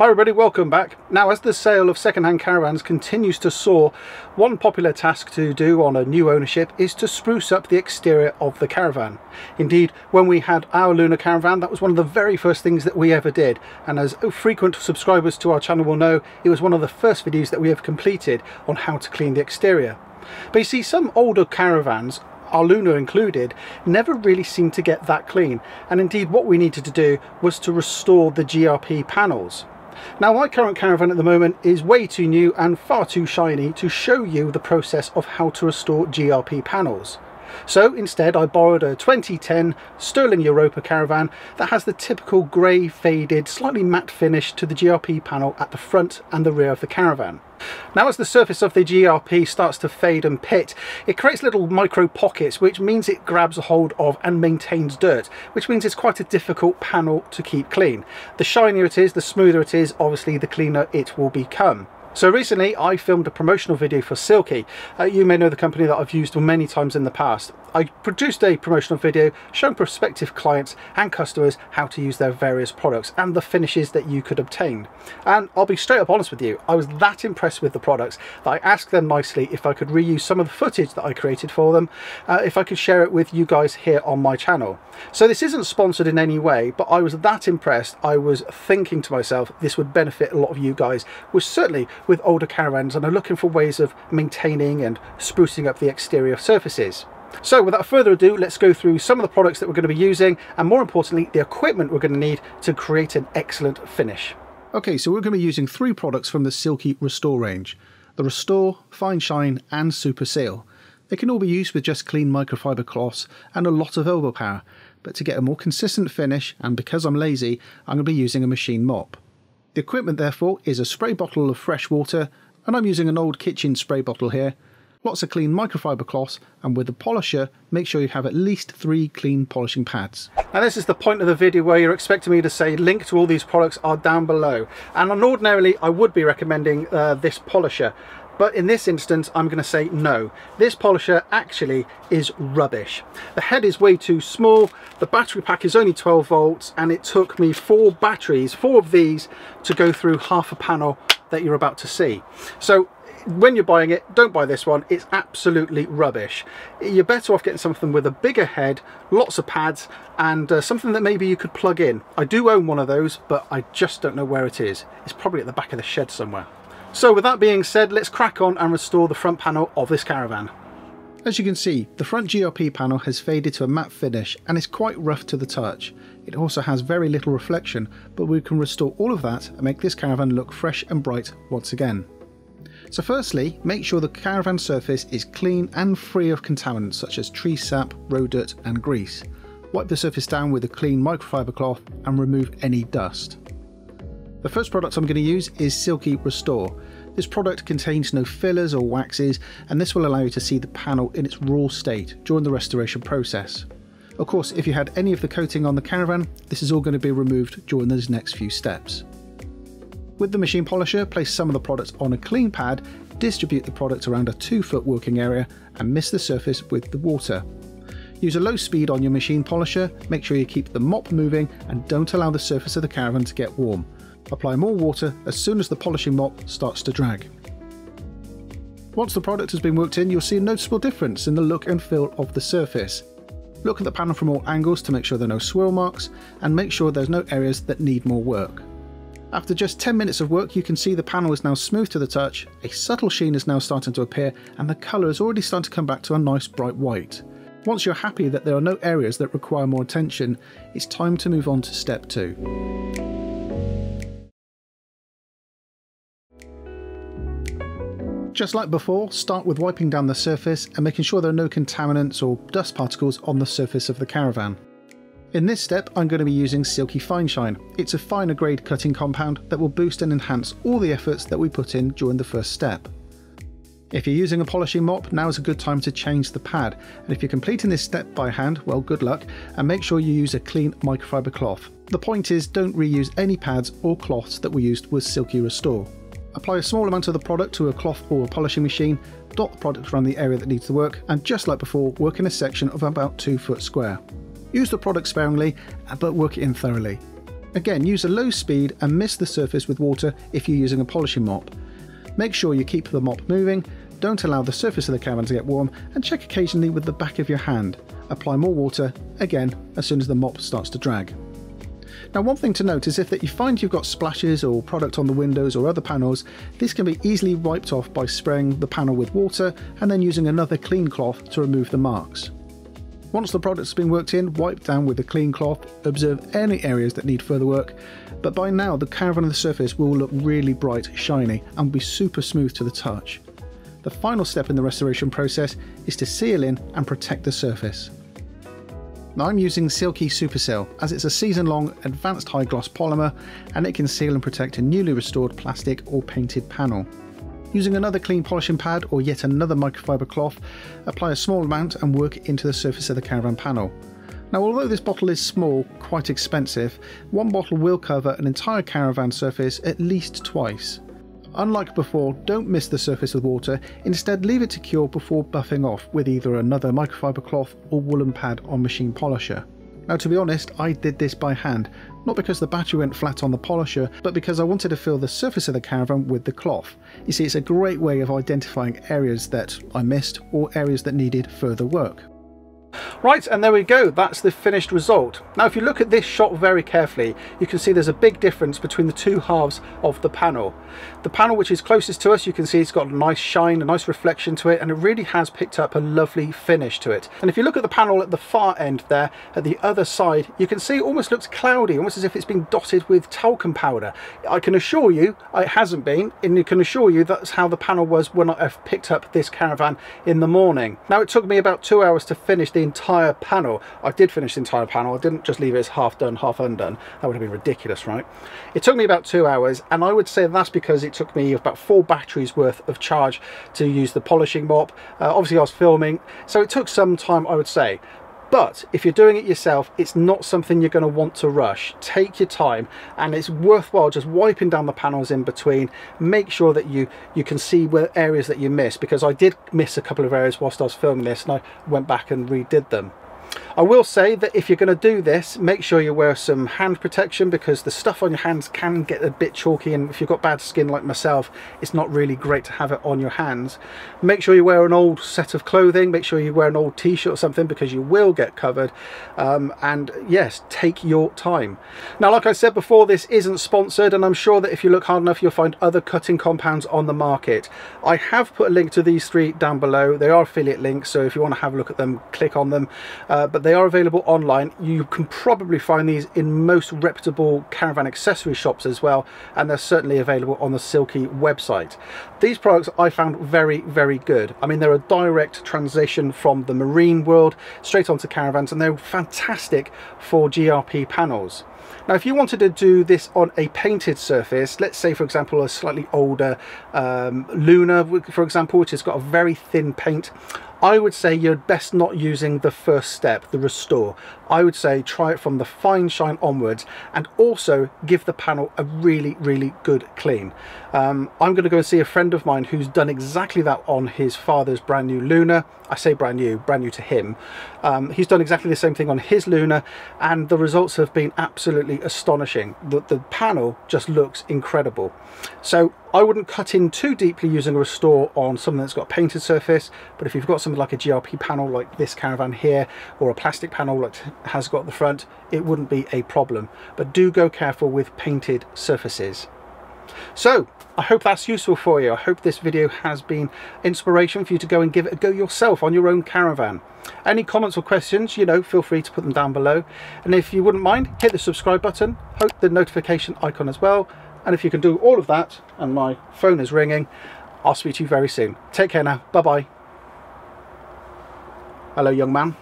Hi everybody, welcome back. Now, as the sale of second-hand caravans continues to soar, one popular task to do on a new ownership is to spruce up the exterior of the caravan. Indeed, when we had our Lunar caravan, that was one of the very first things that we ever did, and as frequent subscribers to our channel will know, it was one of the first videos that we have completed on how to clean the exterior. But you see, some older caravans, our Lunar included, never really seemed to get that clean, and indeed what we needed to do was to restore the GRP panels. Now, my current caravan at the moment is way too new and far too shiny to show you the process of how to restore GRP panels. So instead I borrowed a 2010 Sterling Europa caravan that has the typical grey faded, slightly matte finish to the GRP panel at the front and the rear of the caravan. Now, as the surface of the GRP starts to fade and pit, it creates little micro pockets, which means it grabs a hold of and maintains dirt, which means it's quite a difficult panel to keep clean. The shinier it is, the smoother it is, obviously the cleaner it will become. So recently I filmed a promotional video for Silky. You may know the company that I've used many times in the past. I produced a promotional video showing prospective clients and customers how to use their various products and the finishes that you could obtain. And I'll be straight up honest with you, I was that impressed with the products that I asked them nicely if I could reuse some of the footage that I created for them, if I could share it with you guys here on my channel. So this isn't sponsored in any way, but I was that impressed, I was thinking to myself this would benefit a lot of you guys, which certainly with older caravans and are looking for ways of maintaining and sprucing up the exterior surfaces. So without further ado, let's go through some of the products that we're going to be using, and more importantly the equipment we're going to need to create an excellent finish. Okay, so we're going to be using three products from the Silky Restore range: the Restore, Fine Shine and Super Seal. They can all be used with just clean microfiber cloths and a lot of elbow power, but to get a more consistent finish, and because I'm lazy, I'm going to be using a machine mop. The equipment therefore is a spray bottle of fresh water, and I'm using an old kitchen spray bottle here, lots of clean microfiber cloths, and with the polisher, make sure you have at least 3 clean polishing pads. Now this is the point of the video where you're expecting me to say link to all these products are down below, and ordinarily I would be recommending this polisher, but in this instance I'm going to say no. This polisher actually is rubbish. The head is way too small, the battery pack is only 12 volts, and it took me 4 batteries, 4 of these, to go through half a panel that you're about to see. So when you're buying it, don't buy this one, it's absolutely rubbish. You're better off getting something with a bigger head, lots of pads, and something that maybe you could plug in. I do own one of those, but I just don't know where it is. It's probably at the back of the shed somewhere. So with that being said, let's crack on and restore the front panel of this caravan. As you can see, the front GRP panel has faded to a matte finish and is quite rough to the touch. It also has very little reflection, but we can restore all of that and make this caravan look fresh and bright once again. So firstly, make sure the caravan surface is clean and free of contaminants such as tree sap, road dirt and grease. Wipe the surface down with a clean microfiber cloth and remove any dust. The first product I'm going to use is Silky Restore. This product contains no fillers or waxes, and this will allow you to see the panel in its raw state during the restoration process. Of course, if you had any of the coating on the caravan, this is all going to be removed during those next few steps. With the machine polisher, place some of the product on a clean pad, distribute the product around a 2-foot working area and mist the surface with the water. Use a low speed on your machine polisher, make sure you keep the mop moving and don't allow the surface of the caravan to get warm. Apply more water as soon as the polishing mop starts to drag. Once the product has been worked in, you'll see a noticeable difference in the look and feel of the surface. Look at the panel from all angles to make sure there are no swirl marks, and make sure there's no areas that need more work. After just 10 minutes of work, you can see the panel is now smooth to the touch, a subtle sheen is now starting to appear, and the colour is already starting to come back to a nice bright white. Once you're happy that there are no areas that require more attention, it's time to move on to step 2. Just like before, start with wiping down the surface and making sure there are no contaminants or dust particles on the surface of the caravan. In this step, I'm going to be using Silky Fine Shine. It's a finer grade cutting compound that will boost and enhance all the efforts that we put in during the first step. If you're using a polishing mop, now is a good time to change the pad, and if you're completing this step by hand, well, good luck, and make sure you use a clean microfiber cloth. The point is, don't reuse any pads or cloths that were used with Silky Restore. Apply a small amount of the product to a cloth or a polishing machine, dot the product around the area that needs the work, and just like before, work in a section of about 2 foot square. Use the product sparingly, but work it in thoroughly. Again, use a low speed and mist the surface with water if you're using a polishing mop. Make sure you keep the mop moving, don't allow the surface of the caravan to get warm, and check occasionally with the back of your hand. Apply more water, again, as soon as the mop starts to drag. Now, one thing to note is if you find you've got splashes or product on the windows or other panels, this can be easily wiped off by spraying the panel with water and then using another clean cloth to remove the marks. Once the product's been worked in, wipe down with a clean cloth, observe any areas that need further work, but by now the caravan of the surface will look really bright, shiny and be super smooth to the touch. The final step in the restoration process is to seal in and protect the surface. Now, I'm using Silky Super Seal as it's a season-long advanced high gloss polymer and it can seal and protect a newly restored plastic or painted panel. Using another clean polishing pad or yet another microfiber cloth, apply a small amount and work it into the surface of the caravan panel. Now, although this bottle is small, quite expensive, one bottle will cover an entire caravan surface at least twice. Unlike before, don't mist the surface with water, instead leave it to cure before buffing off with either another microfiber cloth or woolen pad on machine polisher. Now, to be honest, I did this by hand, not because the battery went flat on the polisher, but because I wanted to fill the surface of the caravan with the cloth. You see, it's a great way of identifying areas that I missed or areas that needed further work. Right, and there we go, that's the finished result. Now, if you look at this shot very carefully, you can see there's a big difference between the two halves of the panel. The panel which is closest to us, you can see it's got a nice shine, a nice reflection to it, and it really has picked up a lovely finish to it. And if you look at the panel at the far end there, at the other side, you can see it almost looks cloudy, almost as if it's been dotted with talcum powder. I can assure you it hasn't been, and I can assure you that's how the panel was when I picked up this caravan in the morning. Now, it took me about 2 hours to finish the entire panel. I did finish the entire panel. I didn't just leave it as half done, half undone. That would have been ridiculous, right? It took me about 2 hours, and I would say that's because it took me about 4 batteries worth of charge to use the polishing mop. Obviously I was filming, so it took some time, I would say. But if you're doing it yourself, it's not something you're going to want to rush. Take your time, and it's worthwhile just wiping down the panels in between. Make sure that you can see where areas that you missed, because I did miss a couple of areas whilst I was filming this, and I went back and redid them. I will say that if you're going to do this, make sure you wear some hand protection, because the stuff on your hands can get a bit chalky, and if you've got bad skin like myself, it's not really great to have it on your hands. Make sure you wear an old set of clothing, make sure you wear an old t-shirt or something, because you will get covered. And yes, take your time. Now, like I said before, this isn't sponsored, and I'm sure that if you look hard enough, you'll find other cutting compounds on the market. I have put a link to these 3 down below. They are affiliate links, so if you want to have a look at them, click on them. But they are available online. You can probably find these in most reputable caravan accessory shops as well, and they're certainly available on the Silky website. These products I found very, very good. I mean, they're a direct transition from the marine world straight onto caravans, and they're fantastic for GRP panels. Now, if you wanted to do this on a painted surface, let's say for example a slightly older Luna, for example, which has got a very thin paint, I would say you're best not using the first step, the restore. I would say try it from the fine shine onwards, and also give the panel a really, really good clean. I'm going to go and see a friend of mine who's done exactly that on his father's brand new Luna. I say brand new to him. He's done exactly the same thing on his Luna, and the results have been absolutely astonishing. The panel just looks incredible. So I wouldn't cut in too deeply using a restore on something that's got a painted surface, but if you've got something like a GRP panel like this caravan here, or a plastic panel like has got the front, it wouldn't be a problem. But do go careful with painted surfaces. So I hope that's useful for you. I hope this video has been inspiration for you to go and give it a go yourself on your own caravan. Any comments or questions, you know, feel free to put them down below. And if you wouldn't mind, hit the subscribe button, hit the notification icon as well. And if you can do all of that, and my phone is ringing, I'll speak to you very soon. Take care now. Bye-bye. Hello, young man.